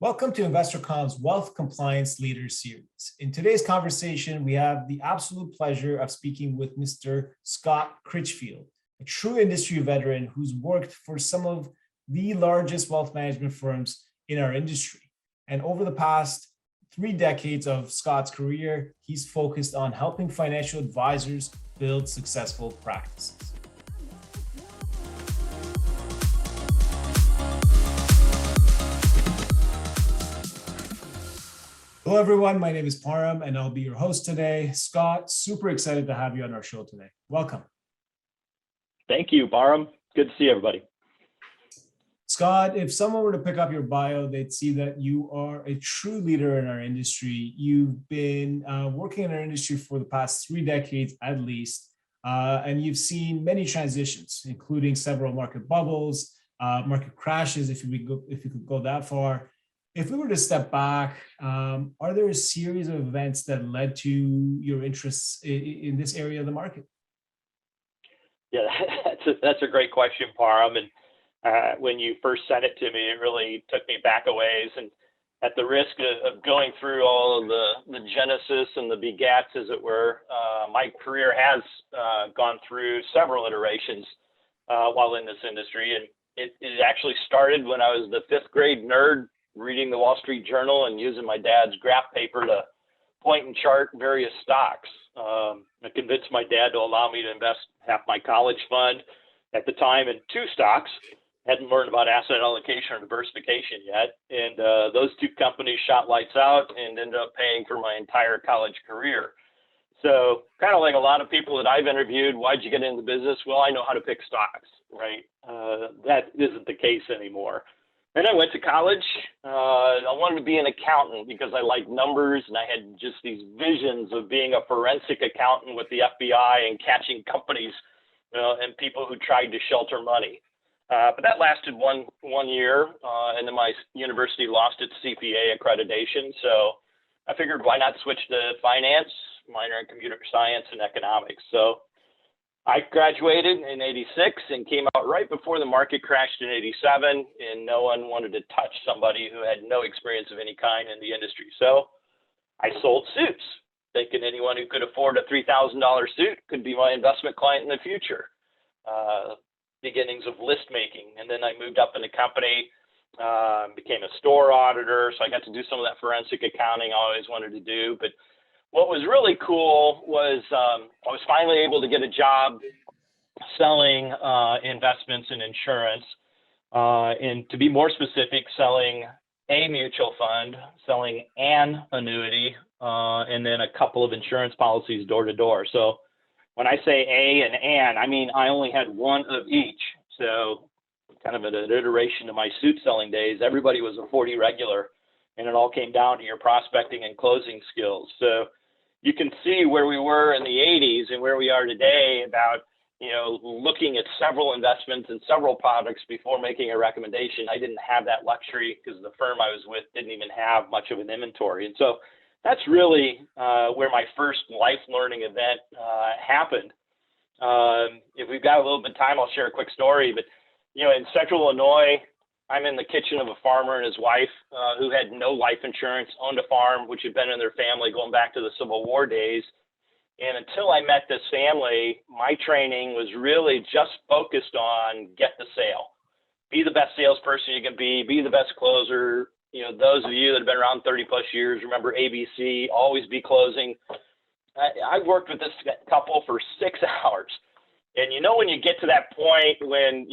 Welcome to InvestorCOM's Wealth Compliance Leaders Series. In today's conversation, we have the absolute pleasure of speaking with Mr. Scott Critchfield, a true industry veteran who's worked for some of the largest wealth management firms in our industry. And over the past 3 decades of Scott's career, he's focused on helping financial advisors build successful practices. Hello, everyone. My name is Parham, and I'll be your host today. Scott, super excited to have you on our show today. Welcome. Thank you, Parham. Good to see everybody. Scott, if someone were to pick up your bio, they'd see that you are a true leader in our industry. You've been working in our industry for the past 3 decades at least, and you've seen many transitions, including several market bubbles, market crashes, if you could go that far. If we were to step back, are there a series of events that led to your interests in this area of the market? Yeah, that's a great question, Parham. And when you first sent it to me, it really took me back a ways. And at the risk of going through all of the genesis and the begats, as it were, my career has gone through several iterations while in this industry. And it actually started when I was the 5th grade nerd reading the Wall Street Journal and using my dad's graph paper to point and chart various stocks. I convinced my dad to allow me to invest half my college fund at the time in 2 stocks. Hadn't learned about asset allocation or diversification yet. And those 2 companies shot lights out and ended up paying for my entire college career. So kind of like a lot of people that I've interviewed, why'd you get into the business? Well, I know how to pick stocks, right? That isn't the case anymore. Then I went to college. I wanted to be an accountant because I like numbers, and I had just these visions of being a forensic accountant with the FBI and catching companies and people who tried to shelter money. But that lasted one year, and then my university lost its CPA accreditation. So I figured, why not switch to finance, minor in computer science and economics. So I graduated in 86 and came out right before the market crashed in 87, and no one wanted to touch somebody who had no experience of any kind in the industry. So I sold suits, thinking anyone who could afford a $3,000 suit could be my investment client in the future. Beginnings of list making. And then I moved up in the company, became a store auditor. So I got to do some of that forensic accounting I always wanted to do. But what was really cool was I was finally able to get a job selling investments in insurance, and to be more specific, selling a mutual fund, selling an annuity, and then a couple of insurance policies door to door. So when I say a and an, I mean I only had one of each. So kind of an iteration of my suit selling days. Everybody was a 40 regular, and it all came down to your prospecting and closing skills. So you can see where we were in the 80s and where we are today about, looking at several investments and several products before making a recommendation. I didn't have that luxury because the firm I was with didn't even have much of an inventory. And so that's really where my first life learning event happened. If we've got a little bit of time, I'll share a quick story. But, in Central Illinois, I'm in the kitchen of a farmer and his wife who had no life insurance, owned a farm, which had been in their family going back to the Civil War days. And until I met this family, my training was really just focused on get the sale. Be the best salesperson you can be the best closer. Those of you that have been around 30 plus years, remember ABC, always be closing. I worked with this couple for 6 hours. And when you get to that point when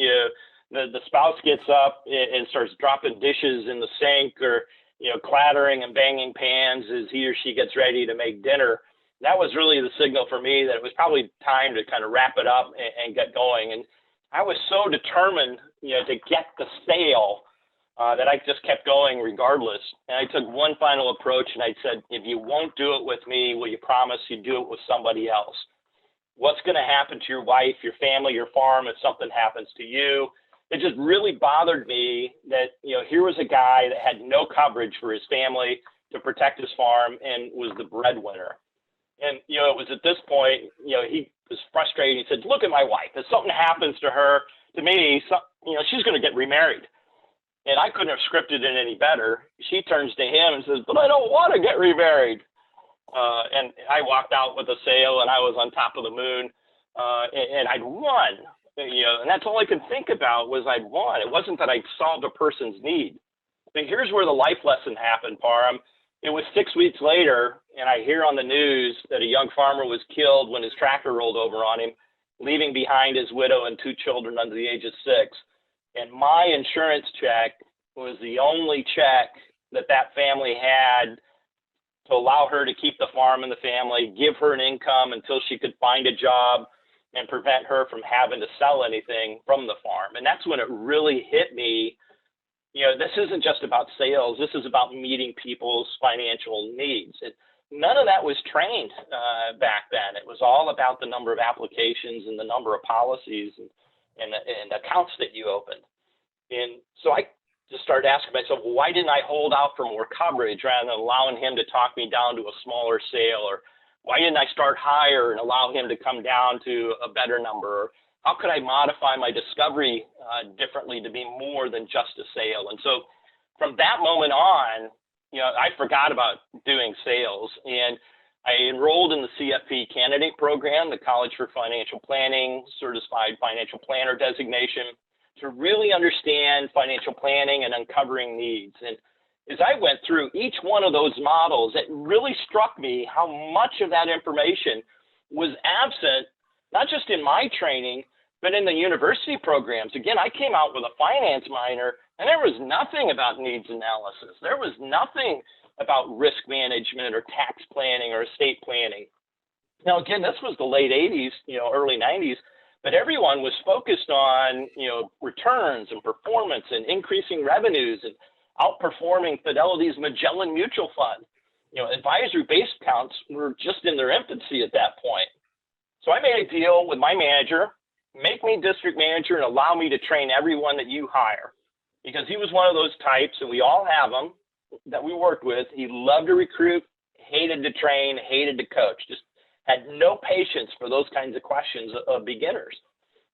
the spouse gets up and starts dropping dishes in the sink or, clattering and banging pans as he or she gets ready to make dinner, that was really the signal for me that it was probably time to kind of wrap it up and get going. And I was so determined, to get the sale that I just kept going regardless. And I took one final approach and I said, if you won't do it with me, will you promise you do it with somebody else? What's going to happen to your wife, your family, your farm if something happens to you? It just really bothered me that, here was a guy that had no coverage for his family to protect his farm and was the breadwinner. And, it was at this point, he was frustrated. He said, look at my wife. If something happens to her, to me, she's going to get remarried. And I couldn't have scripted it any better. She turns to him and says, "But I don't want to get remarried." And I walked out with a sale, and I was on top of the moon, and I'd won. And that's all I could think about was I'd won. It wasn't that I'd solved a person's need. But here's where the life lesson happened, Parham. It was 6 weeks later, and I hear on the news that a young farmer was killed when his tractor rolled over on him, leaving behind his widow and 2 children under the age of 6. And my insurance check was the only check that family had to allow her to keep the farm and the family, give her an income until she could find a job, and prevent her from having to sell anything from the farm. And that's when it really hit me. This isn't just about sales. This is about meeting people's financial needs. None of that was trained back then. It was all about the number of applications and the number of policies and accounts that you opened. And so I just started asking myself, well, why didn't I hold out for more coverage rather than allowing him to talk me down to a smaller sale? Or why didn't I start higher and allow him to come down to a better number? Or how could I modify my discovery differently to be more than just a sale? And so from that moment on, I forgot about doing sales, and I enrolled in the CFP candidate program, the College for Financial Planning, Certified Financial Planner designation, to really understand financial planning and uncovering needs. And as I went through each one of those models, it really struck me how much of that information was absent, not just in my training, but in the university programs. Again, I came out with a finance minor, and there was nothing about needs analysis. There was nothing about risk management or tax planning or estate planning. Now, again, this was the late 80s, early 90s, but everyone was focused on, returns and performance and increasing revenues and outperforming Fidelity's Magellan Mutual Fund. Advisory-based accounts were just in their infancy at that point. So I made a deal with my manager, make me district manager and allow me to train everyone that you hire, because he was one of those types, and we all have them, that we worked with. He loved to recruit, hated to train, hated to coach, just had no patience for those kinds of questions of beginners.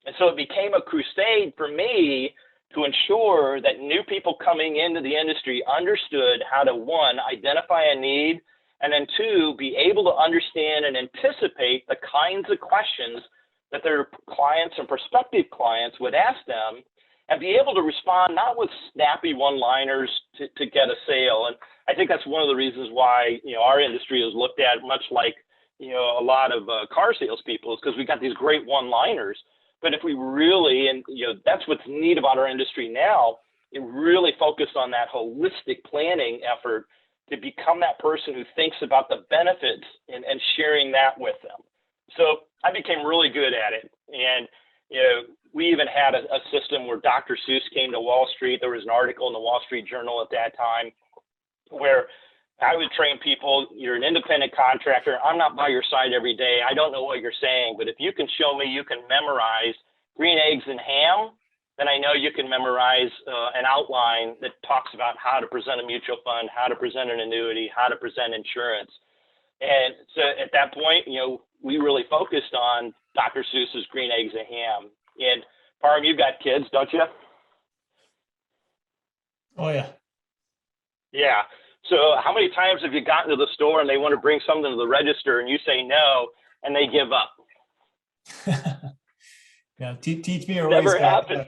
And so it became a crusade for me to ensure that new people coming into the industry understood how to, 1, identify a need, and then 2, be able to understand and anticipate the kinds of questions that their clients and prospective clients would ask them, and be able to respond not with snappy one-liners to get a sale. And I think that's one of the reasons why our industry is looked at much like a lot of car salespeople, is because we got these great one-liners. But if we really, and that's what's neat about our industry now, it really focused on that holistic planning effort to become that person who thinks about the benefits and sharing that with them. So I became really good at it. And, we even had a system where Dr. Seuss came to Wall Street. There was an article in the Wall Street Journal at that time where I would train people. You're an independent contractor. I'm not by your side every day. I don't know what you're saying, but if you can show me you can memorize green eggs and ham, then I know you can memorize an outline that talks about how to present a mutual fund, how to present an annuity, how to present insurance. And so at that point, we really focused on Dr. Seuss's green eggs and ham. And Parham, you've got kids, don't you? Oh, yeah. Yeah. So how many times have you gotten to the store and they want to bring something to the register and you say no and they give up? Yeah, teach me a Never race. happens.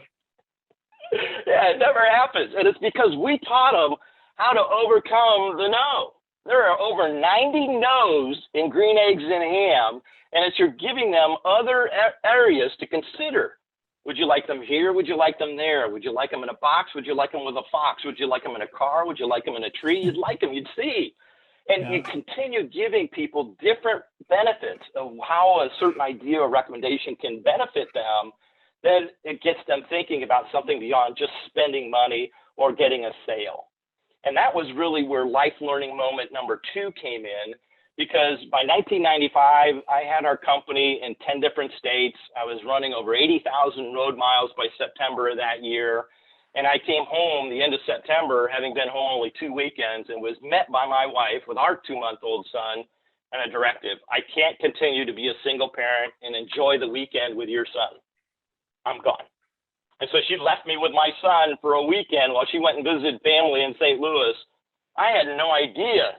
Yeah, it never happens. And it's because we taught them how to overcome the no. There are over 90 no's in green eggs and ham, and it's you're giving them other areas to consider. Would you like them here? Would you like them there? Would you like them in a box? Would you like them with a fox? Would you like them in a car? Would you like them in a tree? You'd like them, you'd see. And you continue giving people different benefits of how a certain idea or recommendation can benefit them. Then it gets them thinking about something beyond just spending money or getting a sale. And that was really where life learning moment number 2 came in, because by 1995, I had our company in 10 different states. I was running over 80,000 road miles by September of that year. And I came home the end of September, having been home only 2 weekends, and was met by my wife with our 2-month-old son and a directive. I can't continue to be a single parent and enjoy the weekend with your son. I'm gone. And so she left me with my son for a weekend while she went and visited family in St. Louis. I had no idea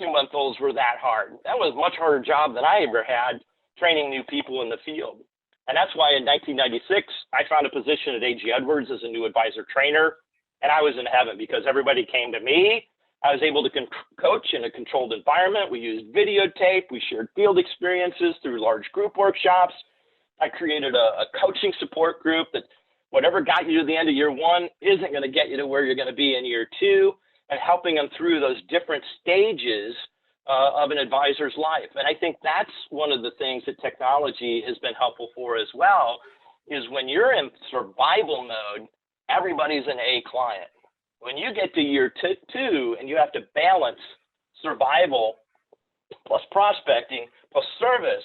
2-month-olds were that hard. That was a much harder job than I ever had, training new people in the field. And that's why in 1996, I found a position at A.G. Edwards as a new advisor trainer. And I was in heaven because everybody came to me. I was able to coach in a controlled environment. We used videotape. We shared field experiences through large group workshops. I created a coaching support group that whatever got you to the end of year one isn't going to get you to where you're going to be in year two, and helping them through those different stages of an advisor's life. And I think that's one of the things that technology has been helpful for as well, is when you're in survival mode, everybody's an A client. When you get to year two and you have to balance survival plus prospecting plus service,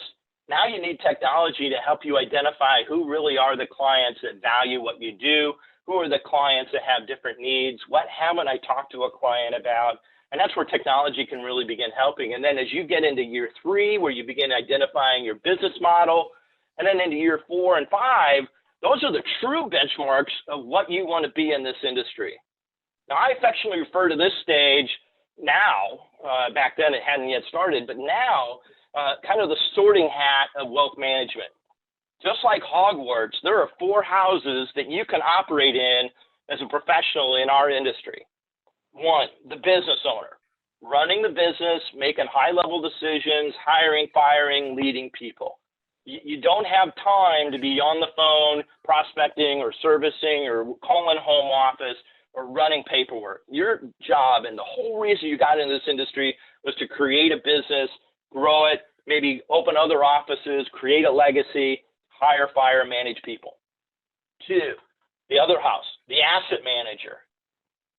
now you need technology to help you identify who really are the clients that value what you do, who are the clients that have different needs, what haven't I talked to a client about, and that's where technology can really begin helping. And then as you get into year three, where you begin identifying your business model, and then into year 4 and 5, those are the true benchmarks of what you want to be in this industry. Now, I affectionately refer to this stage now, back then it hadn't yet started, but now kind of the sorting hat of wealth management. Just like Hogwarts, there are 4 houses that you can operate in as a professional in our industry. 1, the business owner, running the business, making high-level decisions, hiring, firing, leading people. You don't have time to be on the phone prospecting or servicing or calling home office or running paperwork. Your job and the whole reason you got into this industry was to create a business, grow it, maybe open other offices, create a legacy, hire, fire, manage people. 2, the other house, the asset manager.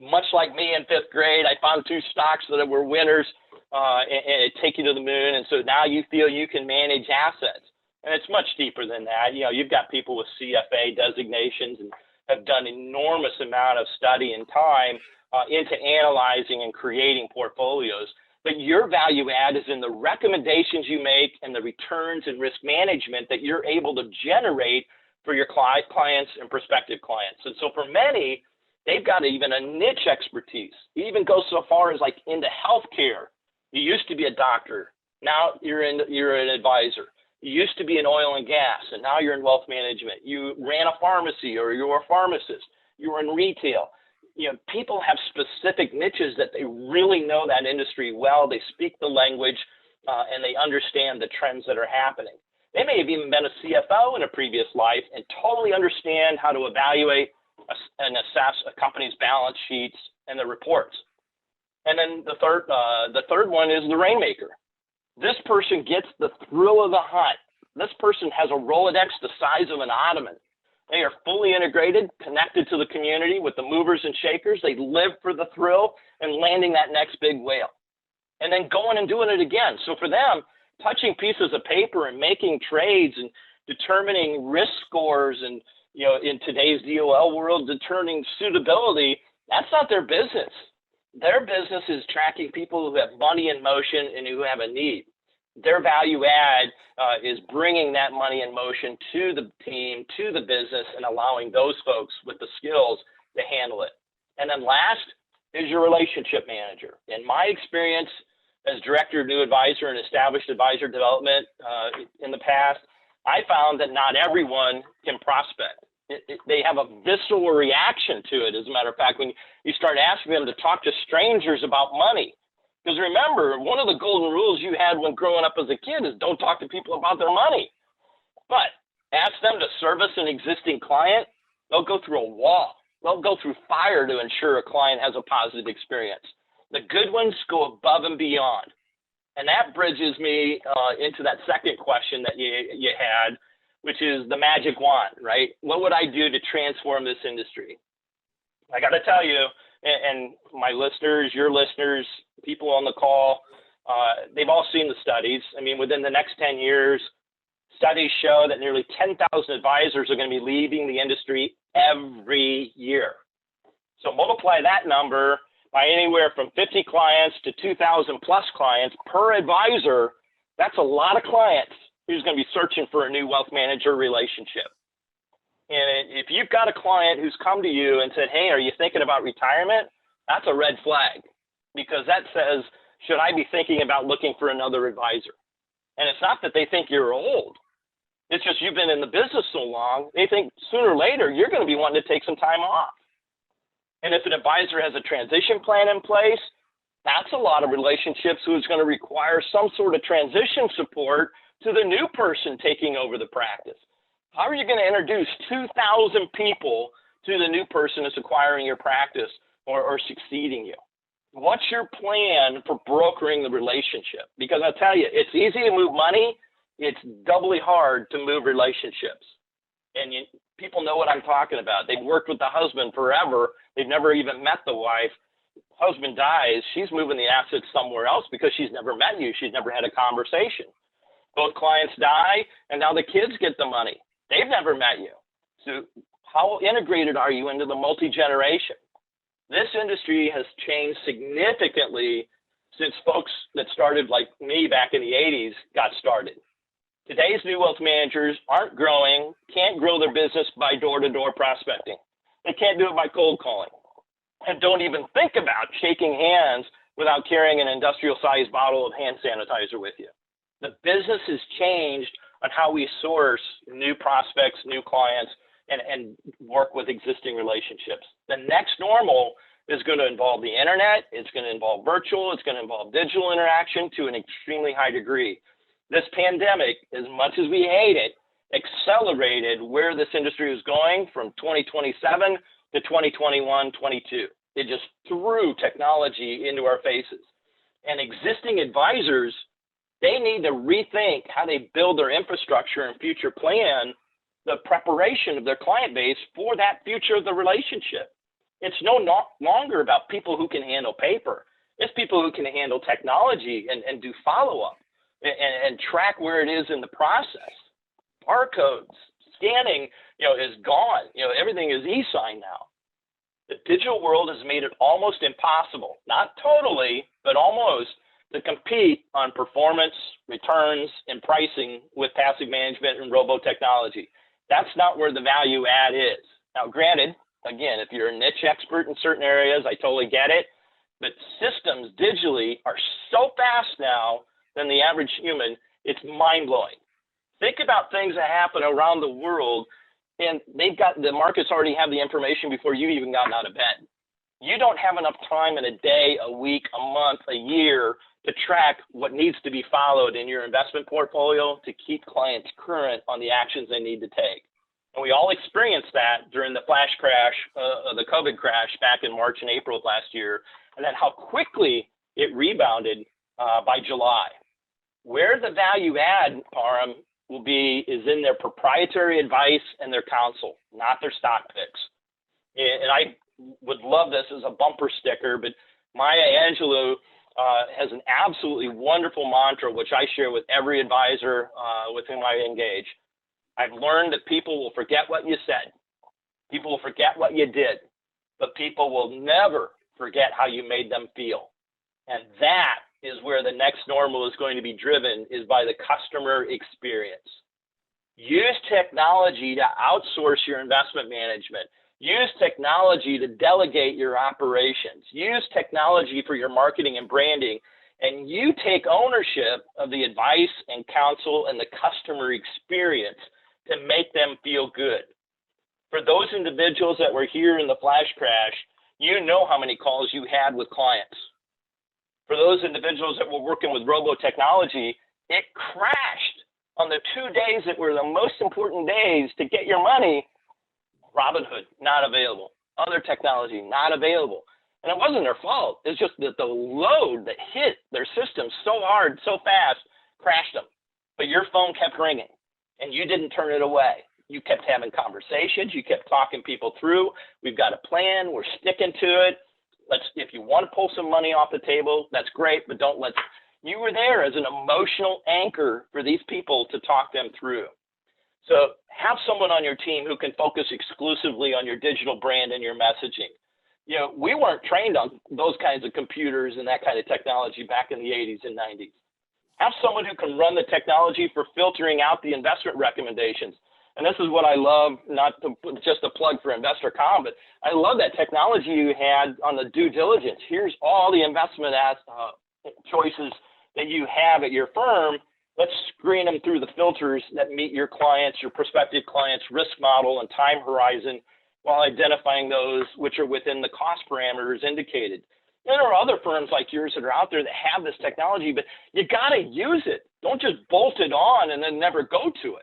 Much like me in 5th grade, I found 2 stocks that were winners and it take you to the moon. And so now you feel you can manage assets. And it's much deeper than that. You know, you've got people with CFA designations and have done enormous amount of study and time into analyzing and creating portfolios. But your value add is in the recommendations you make and the returns and risk management that you're able to generate for your clients and prospective clients. And so for many, they've got even a niche expertise. It even goes so far as like into healthcare. You used to be a doctor. Now you're an advisor. You used to be in oil and gas, and now you're in wealth management. You ran a pharmacy, or you're a pharmacist. You were in retail. You know, people have specific niches that they really know that industry well. They speak the language, and they understand the trends that are happening. They may have even been a CFO in a previous life and totally understand how to evaluate and assess a company's balance sheets and the reports. And then the third one is the rainmaker. This person gets the thrill of the hunt. This person has a Rolodex the size of an ottoman. They are fully integrated, connected to the community with the movers and shakers. They live for the thrill and landing that next big whale, and then going and doing it again. So for them, touching pieces of paper and making trades and determining risk scores and, you know, in today's DOL world, determining suitability, that's not their business. Their business is tracking people who have money in motion and who have a need. Their value add is bringing that money in motion to the team, to the business, and allowing those folks with the skills to handle it. And then last is your relationship manager. In my experience as director of new advisor and established advisor development in the past, I found that not everyone can prospect. They have a visceral reaction to it. As a matter of fact, when you start asking them to talk to strangers about money, because remember, one of the golden rules you had when growing up as a kid is don't talk to people about their money. But ask them to service an existing client, they'll go through a wall. They'll go through fire to ensure a client has a positive experience. The good ones go above and beyond. And that bridges me into that second question that you had, which is the magic wand, right? What would I do to transform this industry? I got to tell you, and my listeners, your listeners, people on the call, they've all seen the studies. I mean, within the next 10 years, studies show that nearly 10,000 advisors are going to be leaving the industry every year. So multiply that number by anywhere from 50 clients to 2,000 plus clients per advisor. That's a lot of clients who's going to be searching for a new wealth manager relationship. And if you've got a client who's come to you and said, hey, are you thinking about retirement? That's a red flag, because that says, should I be thinking about looking for another advisor? And it's not that they think you're old. It's just you've been in the business so long, they think sooner or later you're going to be wanting to take some time off. And if an advisor has a transition plan in place, that's a lot of relationships who is going to require some sort of transition support to the new person taking over the practice. How are you going to introduce 2,000 people to the new person that's acquiring your practice or succeeding you? What's your plan for brokering the relationship? Because I'll tell you, it's easy to move money. It's doubly hard to move relationships. And people know what I'm talking about. They've worked with the husband forever. They've never even met the wife. Husband dies. She's moving the assets somewhere else because she's never met you. She's never had a conversation. Both clients die, and now the kids get the money. They've never met you. So how integrated are you into the multi-generation? This industry has changed significantly since folks that started like me back in the 80s got started. Today's new wealth managers aren't growing, can't grow their business by door-to-door prospecting. They can't do it by cold calling. And don't even think about shaking hands without carrying an industrial-sized bottle of hand sanitizer with you. The business has changed on how we source new prospects, new clients, and work with existing relationships. The next normal is going to involve the internet. It's going to involve virtual. It's going to involve digital interaction to an extremely high degree. This pandemic, as much as we hate it, accelerated where this industry was going from 2027 to 2021, 22. It just threw technology into our faces. And existing advisors, they need to rethink how they build their infrastructure and future plan the preparation of their client base for that future of the relationship. It's no longer about people who can handle paper. It's people who can handle technology and do follow-up and track where it is in the process. Barcodes, scanning, is gone. Everything is e-sign now. The digital world has made it almost impossible, not totally, but almost, to compete on performance, returns, and pricing with passive management and robo-technology. That's not where the value add is. Now, granted, again, if you're a niche expert in certain areas, I totally get it, but systems digitally are so fast now than the average human, it's mind-blowing. Think about things that happen around the world, and the markets already have the information before you've even gotten out of bed. You don't have enough time in a day, a week, a month, a year to track what needs to be followed in your investment portfolio to keep clients current on the actions they need to take. And we all experienced that during the flash crash, the COVID crash back in March and April of last year, and then how quickly it rebounded by July. Where the value add, Parham, will be is in their proprietary advice and their counsel, not their stock picks. And I would love this as a bumper sticker, but Maya Angelou has an absolutely wonderful mantra, which I share with every advisor with whom I engage. I've learned that people will forget what you said. People will forget what you did, but people will never forget how you made them feel. And that is where the next normal is going to be driven, is by the customer experience. Use technology to outsource your investment management. Use technology to delegate your operations. Use technology for your marketing and branding. And you take ownership of the advice and counsel and the customer experience to make them feel good. For those individuals that were here in the flash crash, you know how many calls you had with clients. For those individuals that were working with robo-technology, it crashed on the 2 days that were the most important days to get your money. Robinhood, not available. Other technology, not available. And it wasn't their fault. It's just that the load that hit their system so hard, so fast, crashed them. But your phone kept ringing, and you didn't turn it away. You kept having conversations. You kept talking people through. We've got a plan. We're sticking to it. If you want to pull some money off the table, that's great, but you were there as an emotional anchor for these people to talk them through. So have someone on your team who can focus exclusively on your digital brand and your messaging. We weren't trained on those kinds of computers and that kind of technology back in the 80s and 90s. Have someone who can run the technology for filtering out the investment recommendations And this is what I love, not to, just a plug for InvestorCOM, but I love that technology you had on the due diligence. Here's all the investment choices that you have at your firm. Let's screen them through the filters that meet your clients, your prospective clients' risk model and time horizon, while identifying those which are within the cost parameters indicated. There are other firms like yours that are out there that have this technology, but you got to use it. Don't just bolt it on and then never go to it.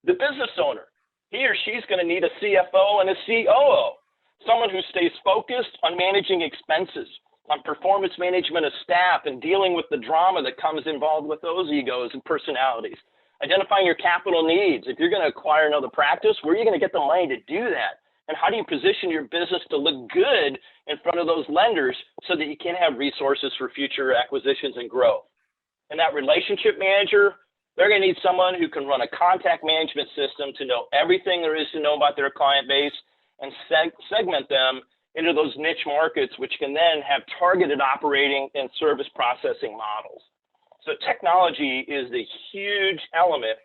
The business owner, he or she's going to need a CFO and a COO, someone who stays focused on managing expenses, on performance management of staff, and dealing with the drama that comes involved with those egos and personalities. Identifying your capital needs. If you're going to acquire another practice, where are you going to get the money to do that? And how do you position your business to look good in front of those lenders so that you can have resources for future acquisitions and growth? And that relationship manager, they're going to need someone who can run a contact management system to know everything there is to know about their client base and segment them into those niche markets, which can then have targeted operating and service processing models. So technology is the huge element,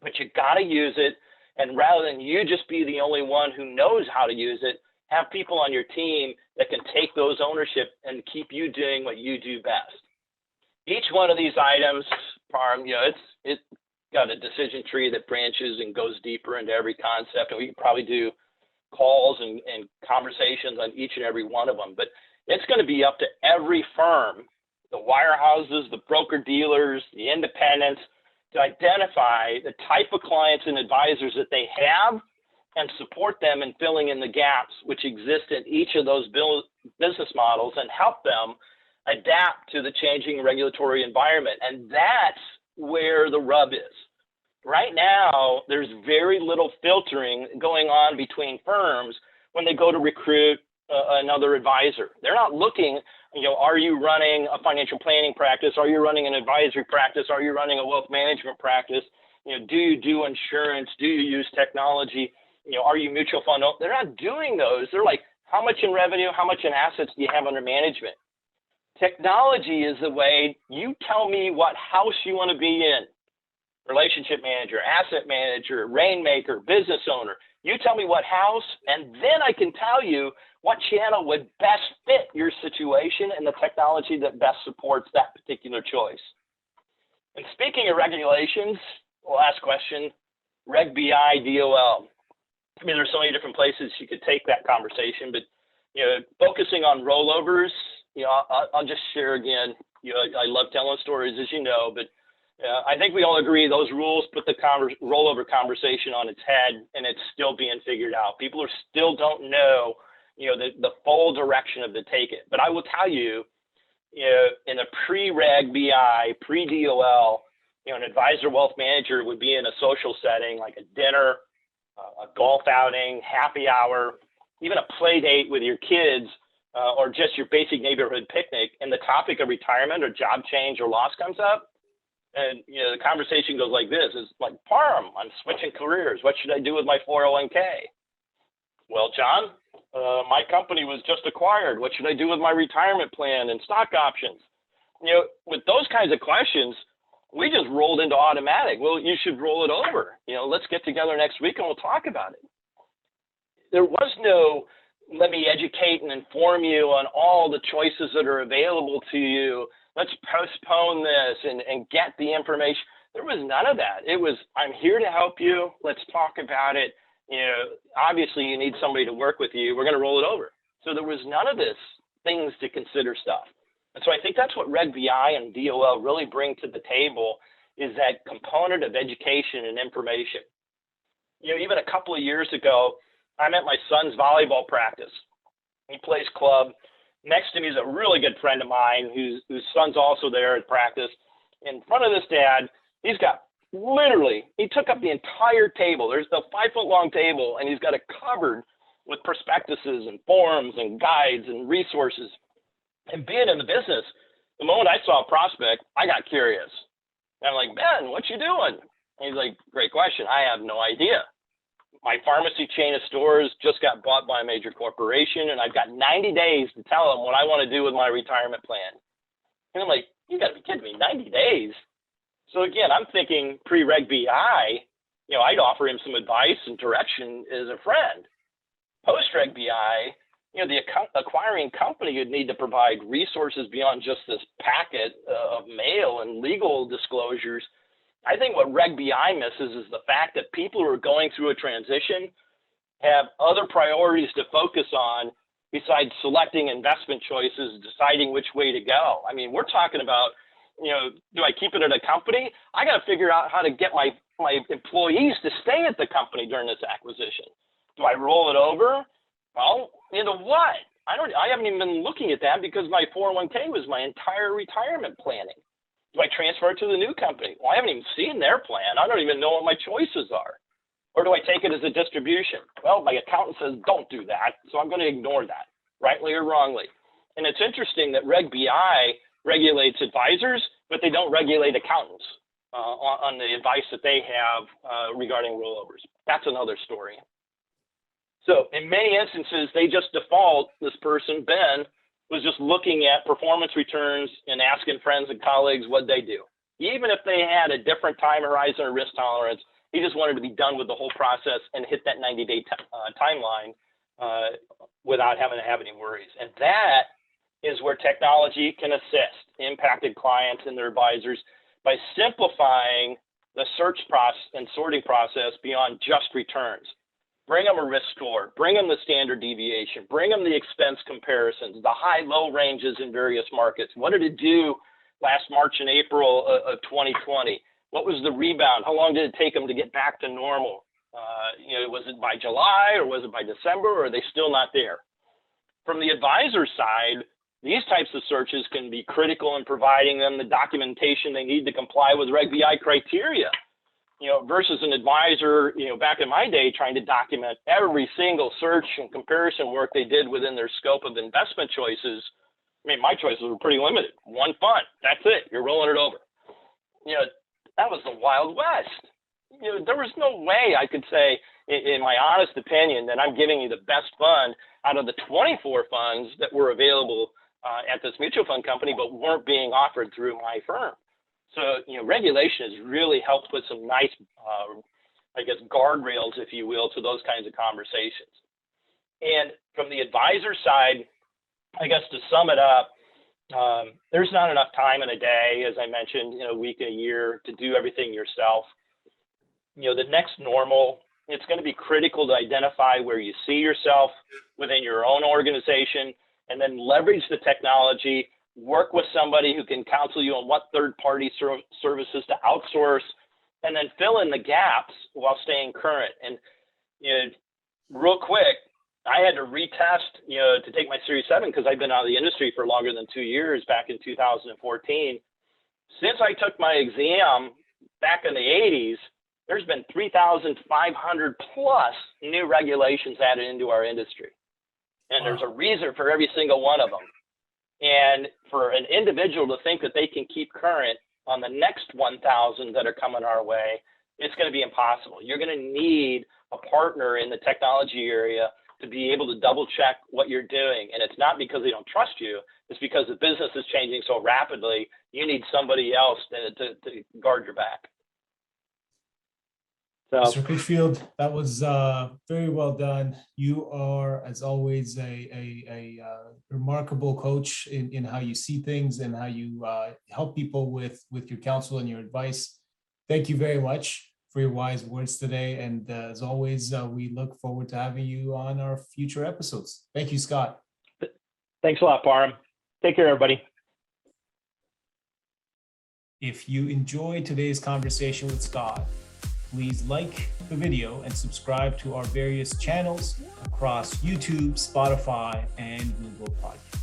but you got to use it. And rather than you just be the only one who knows how to use it, have people on your team that can take those ownership and keep you doing what you do best. Each one of these items, Parham, it's got a decision tree that branches and goes deeper into every concept. And we can probably do calls and conversations on each and every one of them. But it's going to be up to every firm, the wirehouses, the broker dealers, the independents, to identify the type of clients and advisors that they have and support them in filling in the gaps which exist in each of those business models and help them adapt to the changing regulatory environment. And that's where the rub is. Right now, there's very little filtering going on between firms when they go to recruit another advisor. They're not looking, are you running a financial planning practice? Are you running an advisory practice? Are you running a wealth management practice? Do you do insurance? Do you use technology? Are you mutual fund? They're not doing those. They're like, how much in revenue, how much in assets do you have under management? Technology is the way you tell me what house you want to be in. Relationship manager, asset manager, rainmaker, business owner. You tell me what house, and then I can tell you what channel would best fit your situation and the technology that best supports that particular choice. And speaking of regulations, last question, Reg BI, DOL. I mean, there's so many different places you could take that conversation, but focusing on rollovers, I'll just share again. I love telling stories, as you know, but I think we all agree those rules put the rollover conversation on its head, and it's still being figured out. People still don't know, the full direction of the take it. But I will tell you, in a pre-Reg BI, pre-DOL, an advisor wealth manager would be in a social setting like a dinner, a golf outing, happy hour, even a play date with your kids, or just your basic neighborhood picnic, and the topic of retirement or job change or loss comes up. And, the conversation goes like this. It's like, Parham, I'm switching careers. What should I do with my 401k? Well, John, my company was just acquired. What should I do with my retirement plan and stock options? With those kinds of questions, we just rolled into automatic. Well, you should roll it over. Let's get together next week and we'll talk about it. There was no, let me educate and inform you on all the choices that are available to you. Let's postpone this and get the information. There was none of that. It was, I'm here to help you. Let's talk about it. Obviously you need somebody to work with you. We're going to roll it over. So there was none of this things to consider stuff. And so I think that's what Reg BI and DOL really bring to the table, is that component of education and information. Even a couple of years ago, I'm at my son's volleyball practice. He plays club. Next to me is a really good friend of mine whose son's also there at practice. In front of this dad, he's got he took up the entire table. There's a 5-foot-long table, and he's got a cupboard with prospectuses and forms and guides and resources. And being in the business, the moment I saw a prospect, I got curious. And I'm like, Ben, what you doing? And he's like, great question. I have no idea. My pharmacy chain of stores just got bought by a major corporation, and I've got 90 days to tell them what I want to do with my retirement plan. And I'm like, you got to be kidding me, 90 days? So again, I'm thinking pre-Reg BI, I'd offer him some advice and direction as a friend. Post-Reg BI, the acquiring company would need to provide resources beyond just this packet of mail and legal disclosures. I think what Reg BI misses is the fact that people who are going through a transition have other priorities to focus on besides selecting investment choices, deciding which way to go. I mean, we're talking about, do I keep it at a company? I got to figure out how to get my employees to stay at the company during this acquisition. Do I roll it over? Well, what? I haven't even been looking at that because my 401k was my entire retirement planning. Do I transfer it to the new company? Well, I haven't even seen their plan. I don't even know what my choices are. Or do I take it as a distribution? Well, my accountant says don't do that, so I'm going to ignore that, rightly or wrongly. And it's interesting that Reg BI regulates advisors, but they don't regulate accountants on the advice that they have regarding rollovers. That's another story. So in many instances, they just default, this person, Ben, was just looking at performance returns and asking friends and colleagues what they do. Even if they had a different time horizon or risk tolerance, he just wanted to be done with the whole process and hit that 90-day timeline without having to have any worries. And that is where technology can assist impacted clients and their advisors by simplifying the search process and sorting process beyond just returns. Bring them a risk score, bring them the standard deviation, bring them the expense comparisons, the high-low ranges in various markets. What did it do last March and April of 2020? What was the rebound? How long did it take them to get back to normal? Was it by July or was it by December, or are they still not there? From the advisor side, these types of searches can be critical in providing them the documentation they need to comply with Reg BI criteria. Versus an advisor, back in my day, trying to document every single search and comparison work they did within their scope of investment choices. I mean, my choices were pretty limited. One fund, that's it. You're rolling it over. That was the Wild West. There was no way I could say, in my honest opinion, that I'm giving you the best fund out of the 24 funds that were available at this mutual fund company, but weren't being offered through my firm. So, regulation has really helped put some nice, guardrails, if you will, to those kinds of conversations. And from the advisor side, I guess to sum it up, there's not enough time in a day, as I mentioned, in a week, a year, to do everything yourself. The next normal, it's going to be critical to identify where you see yourself within your own organization, and then leverage the technology, work with somebody who can counsel you on what third-party services to outsource, and then fill in the gaps while staying current. And real quick, I had to retest, to take my Series 7 because I've been out of the industry for longer than 2 years back in 2014. Since I took my exam back in the 80s, there's been 3,500 plus new regulations added into our industry. And there's a reason for every single one of them. And for an individual to think that they can keep current on the next 1,000 that are coming our way, it's going to be impossible. You're going to need a partner in the technology area to be able to double check what you're doing. And it's not because they don't trust you, it's because the business is changing so rapidly, you need somebody else to guard your back. So, Mr. Critchfield, that was very well done. You are, as always, a remarkable coach in how you see things and how you help people with your counsel and your advice. Thank you very much for your wise words today. And as always, we look forward to having you on our future episodes. Thank you, Scott. Thanks a lot, Parham. Take care, everybody. If you enjoyed today's conversation with Scott, please like the video and subscribe to our various channels across YouTube, Spotify, and Google Podcasts.